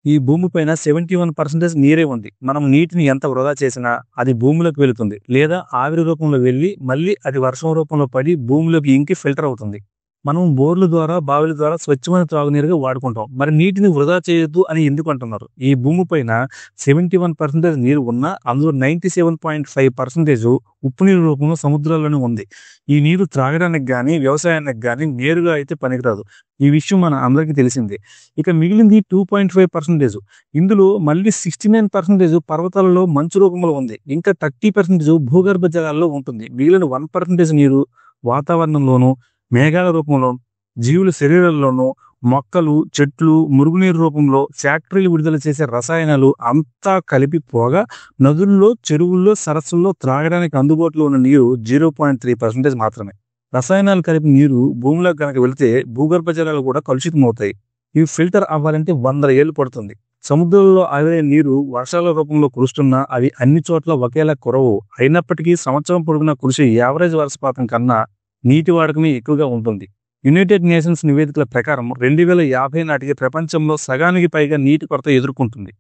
ఈ భూమిపైన 71% నీరే ఉంది. మనం నీటిని ఎంత వృధా చేసినా అది భూమిలోకి వెళుతుంది. లేదా ఆవిరి రూపంలో వెళ్ళి మళ్ళీ అది వర్షం రూపంలో పడి భూమిలోకి ఇంకి ఫిల్టర్ అవుతుంది. మనం బోర్ల ద్వారా, బావిల ద్వారా స్వచ్ఛమైన త్రాగునీరుగా వాడుకుంటాం. మరి నీటిని వృధా చేయొద్దు అని ఎందుకు అంటున్నారు? ఈ భూమిపైన 71% నీరు ఉన్నా అందులో 97.5% ఉప్పు నీరు రూపంలో సముద్రాల్లోనే ఉంది. ఈ నీరు త్రాగడానికి గాని, వ్యవసాయానికి గాని నేరుగా అయితే పనికిరాదు. ఈ విషయం మన అందరికీ తెలిసిందే. ఇక మిగిలింది 2.5%. ఇందులో మళ్ళీ 69% పర్వతాలలో మంచు రూపంలో ఉంది. ఇంకా 30% భూగర్భ జలాల్లో ఉంటుంది. మిగిలిన 1% నీరు వాతావరణంలోనూ, మేఘాల రూపంలో, జీవుల శరీరాల్లోనూ, మొక్కలు, చెట్లు, మురుగునీరు రూపంలో, ఫ్యాక్టరీలు విడుదల చేసే రసాయనాలు అంతా కలిపి పోగా నదుల్లో, చెరువుల్లో, సరస్సుల్లో త్రాగడానికి అందుబాటులో ఉన్న నీరు 0.3% మాత్రమే. రసాయనాలు కలిపి నీరు భూమిలోకి గనక వెళితే భూగర్భ జలాలు కూడా కలుషితమవుతాయి. ఇవి ఫిల్టర్ అవ్వాలంటే 100 ఏళ్లు పడుతుంది. సముద్రంలో ఆవిరే నీరు వర్షాల రూపంలో కురుస్తున్నా అవి అన్ని చోట్ల ఒకేలా కురవు. అయినప్పటికీ సంవత్సరం పొడుగునా కురిసే యావరేజ్ వర్షపాతం కన్నా నీటి వాడకమే ఎక్కువగా ఉంటుంది. యునైటెడ్ నేషన్స్ నివేదికల ప్రకారం 2050 నాటికి ప్రపంచంలో సగానికి పైగా నీటి కొరత ఎదుర్కొంటుంది.